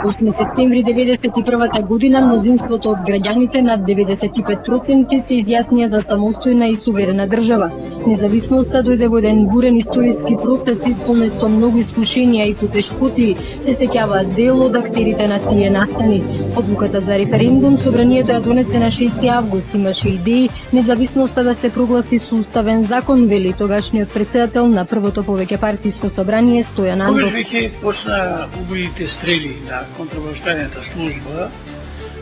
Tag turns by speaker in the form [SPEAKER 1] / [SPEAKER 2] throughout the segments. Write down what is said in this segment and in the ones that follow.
[SPEAKER 1] 8 септември 1991 година мнозинството од граѓаните над 95% се изјаснија за самостојна и суверена држава. Независноста дојде во еден бурен историски процес исполнет со многу искушенија и потешкоти, се сеќаваат дел од актерите на тие настани. Одлуката за референдум собранието ја донесе на 6 август, имаше идеи независноста да се прогласи со уставен закон, вели тогашниот председател на првото повеќепартиско собрание Стојан Андов.
[SPEAKER 2] Тогаш веќе почна убавите стрели на контрабавштајната служба,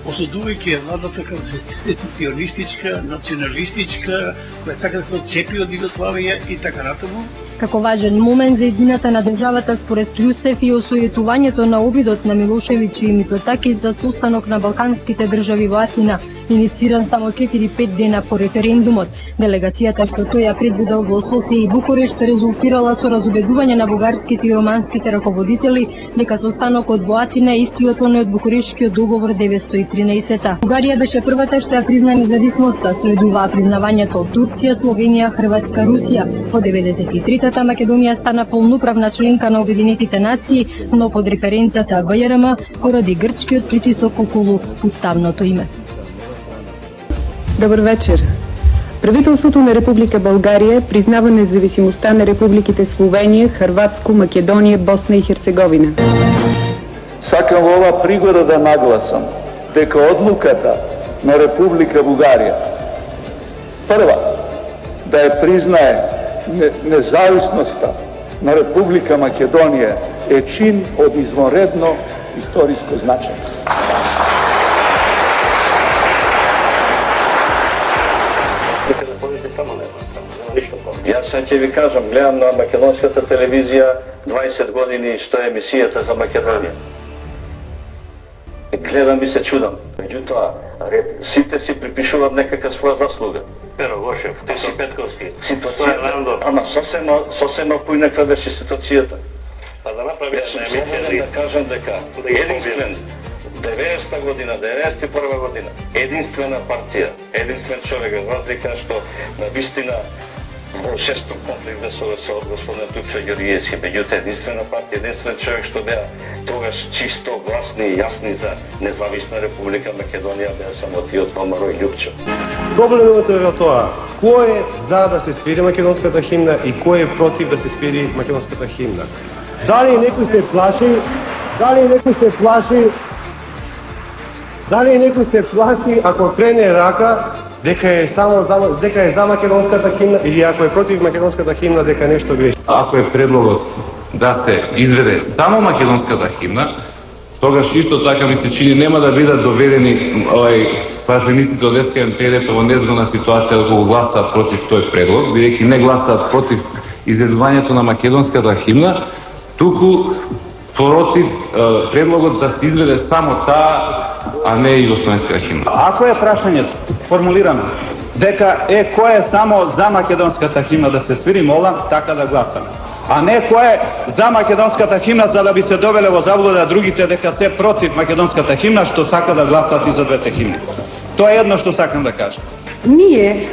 [SPEAKER 2] осудувајќи владата како сецесионистичка, националистичка, која сака да се отцепи од Југославија и така натаму.
[SPEAKER 1] Како важен момент за едината на државата според Јусеф и осуетувањето на обидот на Милошевиќ и Мицотакис за состанок на балканските држави во Атина, инициран само 4-5 дена по референдумот. Делегацијата што тој ја предвидел во Софија и Букурешт резултирала со разубедување на бугарските и романските раководители дека состанокот во Атина е истиот оној од Букурештскиот договор 913. Бугарија беше првата што ја призна независноста, следуваа признавањето од Турција, Словенија, Хрватска, Русија. Во 93-та Македонија стана полноправна членка на Обединетите нации, но под референцата ВЈРМ поради грчкиот притисок околу уставното име.
[SPEAKER 3] Добар вечер. Правителството на Република Българија признава независимостта на републиките Словенија, Хрватско, Македонија, Босна и Херцеговина.
[SPEAKER 4] Сакам во ова пригода да нагласам дека одлуката на Република Бугарија прва да ја признае независноста на Република Македонија е чин од извонредно историско значење.
[SPEAKER 5] Јас ќе ви кажам, гледам на македонската телевизија 20 години што е емисијата за Македонија. Гледам и се чудам. Меѓутоа, сите си припишуваат некака своја заслуга.
[SPEAKER 6] Pero Гошев, ти си Петковски.
[SPEAKER 5] Ситуацијата, ама сосема поинаква беше ситуацијата.
[SPEAKER 6] Па да направиш
[SPEAKER 5] Јас сум слободен да кажам дека единствен 90-та година, 91-та година, единствена партија, единствен човек, за разлика што на вистина шесток конфликт со господин Тупчо Ѓорѓиевски, меѓутоа единствена партија, единствен човек што беа тогаш чисто, гласни и јасни за независна Република Македонија беа само тиот Помаро и Љупчо.
[SPEAKER 7] Проблемот е во тоа, кој е за да се свири македонската химна и кој е против да се свири македонската химна. Дали некој се плаши ако крене рака дека е за македонската химна или ако е против македонската химна дека нешто греши.
[SPEAKER 8] Ако е предлогот да се изведе само македонската химна, тогаш исто така ми се чини нема да бидат доведени пратениците од СКМПД во незгодна ситуација да го гласаат против тој предлог, бидејќи не гласаат против изведувањето на македонската химна, туку против предлогот да се изведе само таа, а не и југословенската химна.
[SPEAKER 9] Ако е прашањето формулирано дека кој е само за македонската химна да се свири, молам така да гласаме. А не кој е за македонската химна за да би се довеле во заблуда другите дека се против македонската химна што сака да гласат и за двете химни. Тоа е едно што сакам да кажам.
[SPEAKER 10] Ние,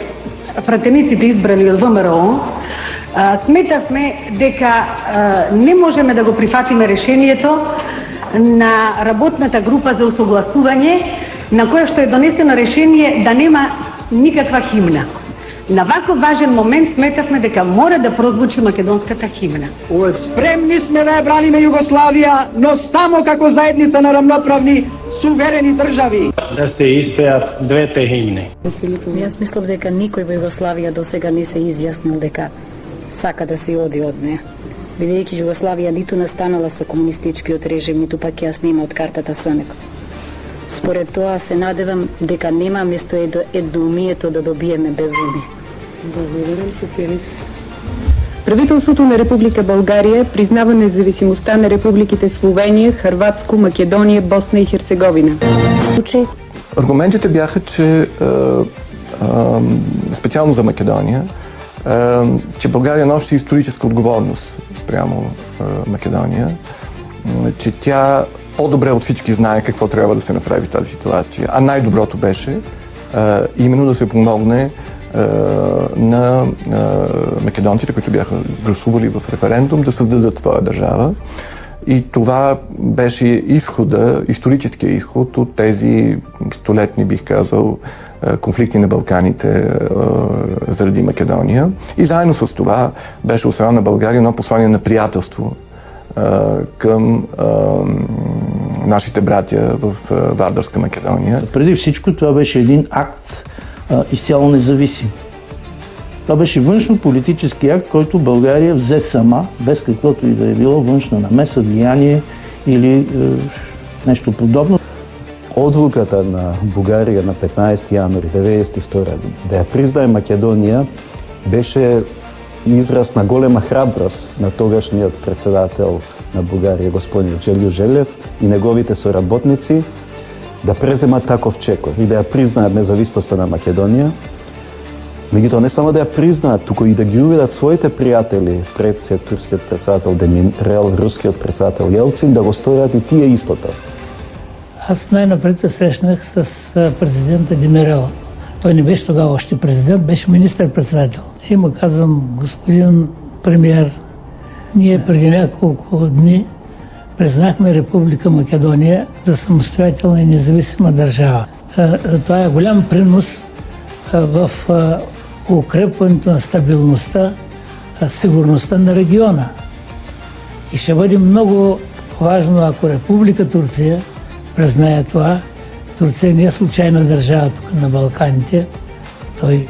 [SPEAKER 10] пратениците избрани од ВМРО, сметавме дека не можеме да го прифатиме решението на работната група за усогласување на која што е донесено решение да нема никаква химна. На ваков важен момент сметавме дека мора да прозвучи македонската химна.
[SPEAKER 11] Спремни сме да ја браниме Југославија, но само како заедница на рамноправни, суверени држави.
[SPEAKER 7] Да се испеат двете химни.
[SPEAKER 12] Јас мислам дека никој во Југославија досега не се изјаснил дека сака да се оди од неа. Бидејќи Југославија ниту настанала со комунистичкиот режим, ниту пак ја снима од картата со некој. Според тоа се надевам дека нема место едноумието да добиеме безумие.
[SPEAKER 3] Благодарам се, Тери. Правителството на Република Българија признава независимостта на републиките Словенија, Хрватско, Македонија, Босна и Херцеговина.
[SPEAKER 13] Аргументите бяха, че специално за Македония, че България носи историческа отговорност спрямо Македония, че тя по-добре от всички знае какво трябва да се направи в тази ситуация. А най-доброто беше именно да се помогне на македонците, които бяха гласували в референдум, да създадат своя държава. И това беше изхода, историческия изход от тези столетни, бих казал, конфликти на Балканите заради Македония. И заедно с това беше от страна на България едно послание на приятелство към нашите братя в Вардарска Македония.
[SPEAKER 14] Преди всичко това беше един акт изцяло независим. Това беше външно-политически акт, който България взе сама, без каквото и да е било външна намеса, влияние или нещо подобно.
[SPEAKER 15] Одлуката на Бугарија на 15 јануари 1992 да ја признае Македонија беше израз на голема храброст на тогашниот председател на Бугарија, господин Желјо Желев, и неговите соработници да преземат таков чекор и да ја признаат независноста на Македонија. Меѓутоа не само да ја признаат, туку и да ги уведат своите пријатели, председ турскиот председател Демирел, рускиот председател Јелцин, да го сторат и тие истото.
[SPEAKER 16] Аз най-напред се срещнах с президента Демирел. Той не беше тогава още президент, беше министър-председател. И му казвам: господин премиер, ние преди няколко дни признахме Република Македония за самостоятелна и независима държава. Това е голям принос в укрепването на стабилността, сигурността на региона. И ще бъде много важно, ако Република Турция признае това. Турция не е случайна държава тук на Балканите. Той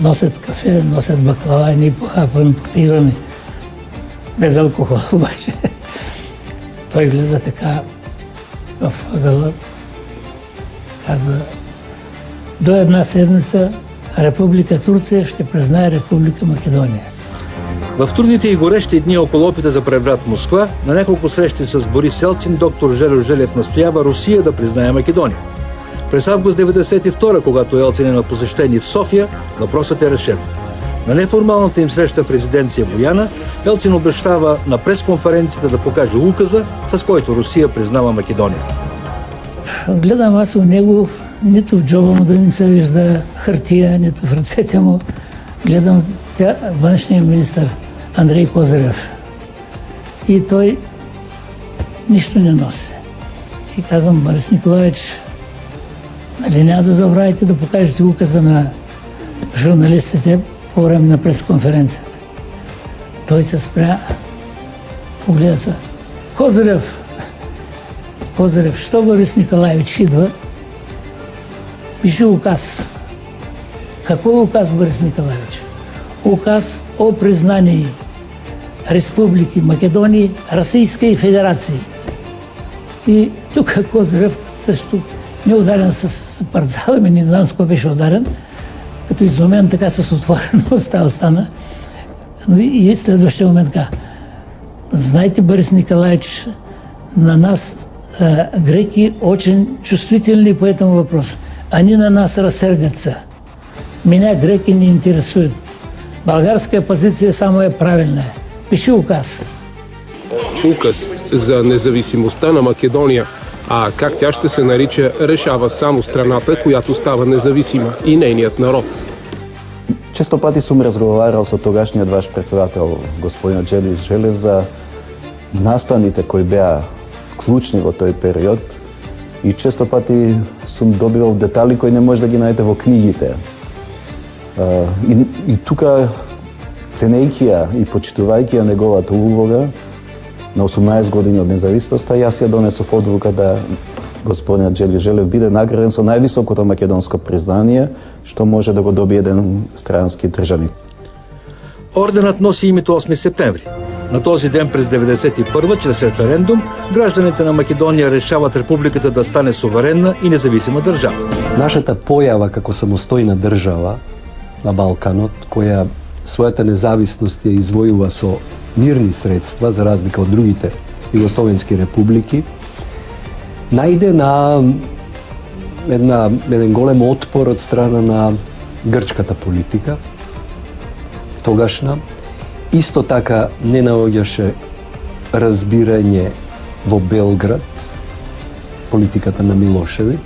[SPEAKER 16] носят кафе, носят баклава, ние похапваме, попиваме. Без алкохол обаче. Той гледа така в ъгъла, казва: до една седмица Република Турция ще признае Република Македония.
[SPEAKER 17] В трудните и горещи дни около опита за преврат в Москва, на няколко срещи с Борис Елцин, доктор Желю Желев настоява Русия да признае Македония. През август 1992, когато Елцин е на посещение в София, въпросът е решен. На неформалната им среща в резиденция Бояна, Елцин обещава на пресконференцията да покаже указа, с който Русия признава Македония.
[SPEAKER 16] Гледам аз у него, нито в джоба му да не се вижда хартия, нито в ръцете му. Гледам външния министър Андрей Козырев. И той нищо не носи. И казвам: Борис Николаевич, нали няма да забравите да покажете указа на журналистите по време на пресконференцията? Той се спря, погледа се: Козырев, що Борис Николаевич идва? Пише указ. Какой указ, Борис Николаевич? Указ о признании Республики Македония, Российской Федерации. И тук Козырев също не ударен с парцалами, не знам с кой беше ударен, като изумен така с отворена уста остана. И следващия момент така: знаете, Борис Николаевич, на нас греки очень чувствительны по этому вопросу. Они на нас рассердятся. Меня греки не интересуют. Българская позиция самая правильная. Пиши указ.
[SPEAKER 18] Указ за независимостта на Македония, а как тя ще се нарича, решава само страната, която става независима, и нейният народ.
[SPEAKER 15] Често пати сум разговарал со тогашниот ваш председател, господин Желјо Желев, за настаните кои беа клучни во тој период, и често пати сум добивал детали кои не може да ги најдете во книгите. И тука, ценејќи ја и почитувајќи ја неговата улога, на 18 години од независноста, јас ја донесов одлука да господинот Желјо Желев биде награден со највисокото македонско признание, што може да го добие еден странски државник.
[SPEAKER 17] Орденът носи името 8 септември. На този ден през 1991, чрез референдум, гражданите на Македония решават републиката да стане суверенна и независима држава.
[SPEAKER 19] Нашата појава како самостојна држава на Балканот, која својата независност ја извојува со мирни средства, за разлика од другите југословенски републики, најде на еден голем отпор од страна на грчката политика, тогашна. Исто така не наоѓаше разбирање во Белград, политиката на Милошевиќ.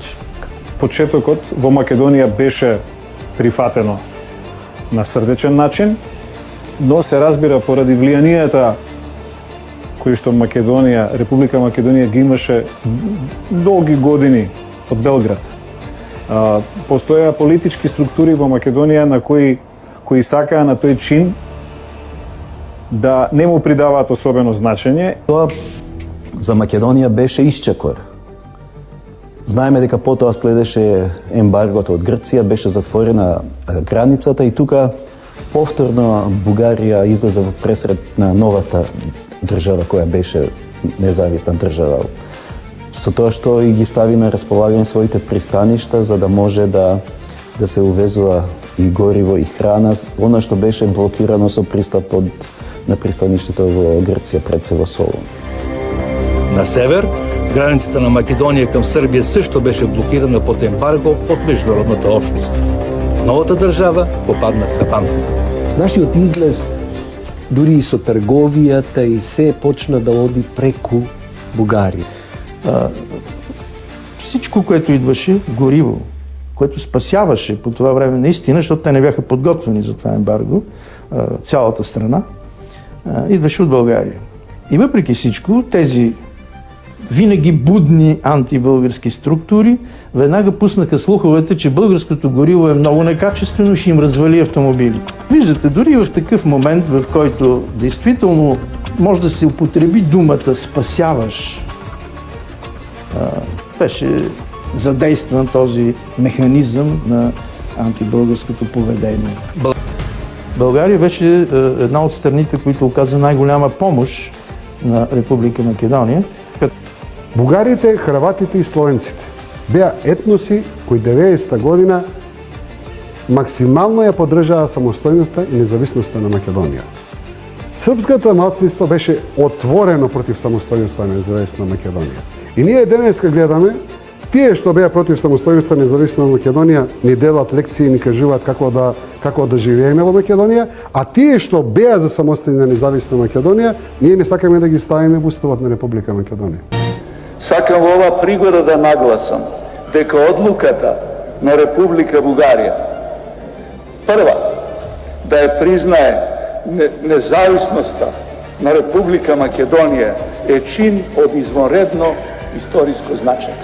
[SPEAKER 20] Почетокот во Македонија беше прифатено на срдечен начин, но се разбира поради влијанието кои што Република Македонија ги имаше долги години од Белград. Постоја политички структури во Македонија на кои сакаа на тој чин да не му придаваат особено значење.
[SPEAKER 15] Тоа за Македонија беше исчекор. Знаеме дека потоа следеше ембаргото од Грција, беше затворена границата и тука повторно Бугарија излезе во пресред на новата држава која беше независна држава. Со тоа што и ги стави на располагање своите пристаништа за да може да се увезува и гориво и храна, она што беше блокирано со пристапот на пристаништето во Грција пред се во Солун.
[SPEAKER 17] На север, границата на Македонија кон Србија също беше блокирана под ембарго од меѓународната општност. Новата држава попадна в капан.
[SPEAKER 19] Нашиот излез, дури и со трговијата и се почна да оди преку Бугарија.
[SPEAKER 14] Всичко, което идваше, гориво, което спасяваше по това време наистина, защото те не бяха подготвени за това ембарго, цялата страна, идваше от България. И въпреки всичко, тези винаги будни антибългарски структури веднага пуснаха слуховете, че българското гориво е много некачествено, ще им развали автомобилите. Виждате, дори в такъв момент, в който действително може да се употреби думата спасяваш, беше задействан този механизъм на антибългарското поведение. България беше една от страните, които оказа най-голяма помощ на Република Македония.
[SPEAKER 21] Бугарите, хрватите и словенците беа етноси кои 90-та година максимално ја поддржаа самостојноста и независноста на Македонија. Српското малцинство беше отворено против самостојноста и независноста на Македонија. И ние денеска гледаме тие што беа против самостојноста и независноста на Македонија ни делат лекции и ни кажуваат како да живееме во Македонија, а тие што беа за самостојна и независна Македонија, ние не сакаме да ги ставиме во уставот на Република Македонија.
[SPEAKER 4] Сакам во оваа пригода да нагласам дека одлуката на Република Бугарија прва да ја признае независноста на Република Македонија е чин од извонредно историско значење.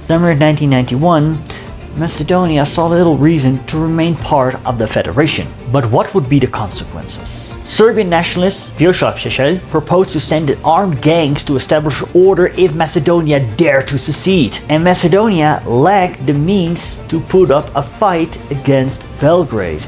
[SPEAKER 22] Summer 1991, Macedonia saw little reason to remain part of the federation. But what would be the consequences? Serbian nationalist Vjosa Šešelj proposed to send armed gangs to establish order if Macedonia dared to secede, and Macedonia lacked the means to put up a fight against Belgrade.